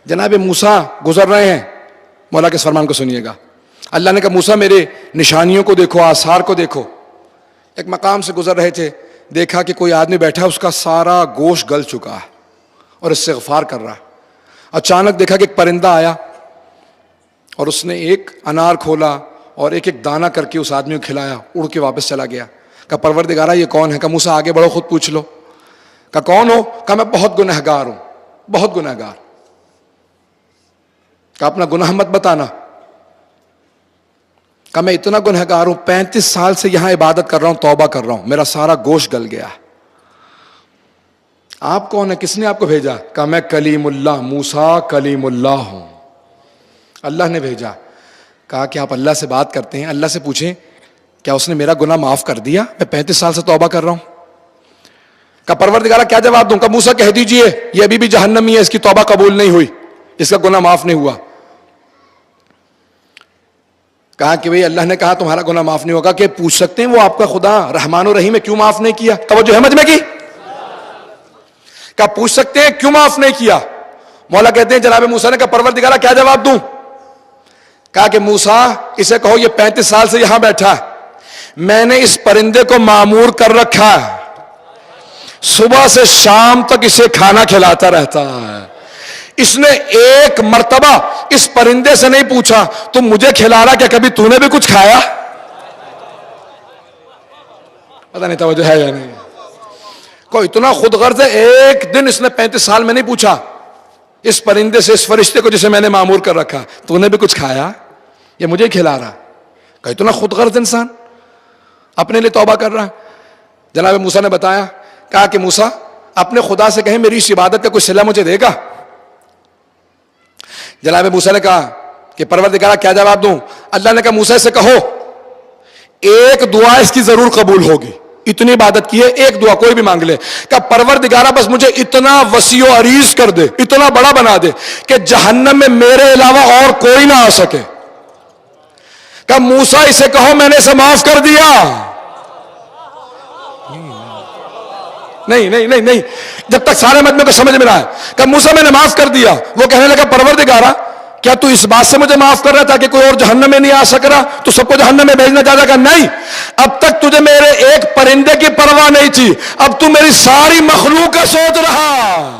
جناب موسیٰ گزر رہے ہیں، مولا کے فرمان کو سنیے گا. اللہ نے کہا موسیٰ میرے نشانیوں کو دیکھو، آثار کو دیکھو. ایک مقام سے گزر رہے تھے، دیکھا کہ کوئی آدمی بیٹھا، اس کا سارا گوشت گل چکا ہے اور استغفار کر رہا ہے. اچانک دیکھا کہ ایک پرندہ آیا اور اس نے ایک انار کھولا اور ایک ایک دانہ کر کے اس آدمی کو کھلایا، اڑ کے واپس چلا گیا. کہا پروردگارہ یہ کون ہے؟ کہا موسیٰ آگے بڑھو خود پوچھ لو. کہا کون ہو؟ کہا میں بہت گنہگار ہوں، بہت گنہگار. کہا اپنا گناہ مت بتانا. کہا میں اتنا گنہگار ہوں، 35 سال سے یہاں عبادت کر رہا ہوں، توبہ کر رہا ہوں، میرا سارا گوشت گل گیا. آپ کون ہیں؟ کس نے آپ کو بھیجا؟ کہا میں کلیم اللہ، موسیٰ کلیم اللہ ہوں، اللہ نے بھیجا. کہا کہ آپ اللہ سے بات کرتے ہیں، اللہ سے پوچھیں کیا اس نے میرا گناہ معاف کر دیا؟ میں 35 سال سے توبہ کر رہا ہوں. کہا پروردگارہ کیا جواب دوں؟ کہا موسیٰ کہہ دیجئے یہ ابھی بھی جہنمی ہے، اس کی توبہ قبول نہیں ہوئی، اس کا گناہ معاف نہیں ہوا. کہا کہ بھئی اللہ نے کہا تمہارا گناہ معاف نہیں ہوگا، کہ پوچھ سکتے ہیں وہ آپ کا خدا رحمان و رحیم ہے، کیوں معاف نہیں کیا؟ توجہ ہے مجھ میں کی؟ کہا پوچھ سکتے ہیں کیوں معاف نہیں کیا؟ مولا کہتے ہیں جناب موسیٰ نے کہا پروردگارہ کیا جواب دوں؟ کہا کہ موسیٰ اسے کہو یہ 35 سال سے یہاں بیٹھا ہے، میں نے اس پرندے کو معمور کر رکھا ہے، صبح سے شام تک اسے کھانا کھلاتا رہتا ہے. اس نے ایک مرتبہ اس پرندے سے نہیں پوچھا تم مجھے کھلا رہا، کیا کبھی تو نے بھی کچھ کھایا؟ پتہ نہیں توجہ ہے یا نہیں. کوئی اتنا خود غرض ہے، ایک دن اس نے 35 سال میں نہیں پوچھا اس پرندے سے، اس فرشتے کو جسے میں نے معمور کر رکھا تو نے بھی کچھ کھایا؟ یہ مجھے کھلا رہا. کہ اتنا خود غرض انسان اپنے لیے توبہ کر رہا. جناب موسیٰ نے بتایا، کہا کہ موسیٰ اپنے خدا سے کہیں میری اس عبادت کا کوئی صلہ مجھے دے گا؟ جناب موسیٰ نے کہا کہ پروردگارہ کیا جواب دوں؟ اللہ نے کہا موسیٰ سے کہو ایک دعا اس کی ضرور قبول ہوگی، اتنی عبادت کی ہے، ایک دعا کوئی بھی مانگ لے. کہا پروردگارہ بس مجھے اتنا وسیع و عریض کر دے، اتنا بڑا بنا دے کہ جہنم میں میرے علاوہ اور کوئی نہ آ سکے. کہا موسیٰ اسے کہو میں نے اسے معاف کر دیا. نہیں جب تک سارے مجمع کو سمجھ میں نہ آئے. کہ موسیٰ میں نے معاف کر دیا. وہ کہنے لگا پروردگارہ کیا تو اس بات سے مجھے معاف کر رہا تھا کہ کوئی اور جہنم میں نہیں آ سک رہا، تو سب کو جہنم میں بھیجنا چاہتا؟ کہ نہیں، اب تک تجھے میرے ایک پرندے کی پرواہ نہیں تھی، اب تو میری ساری مخلوق کا سوچ رہا.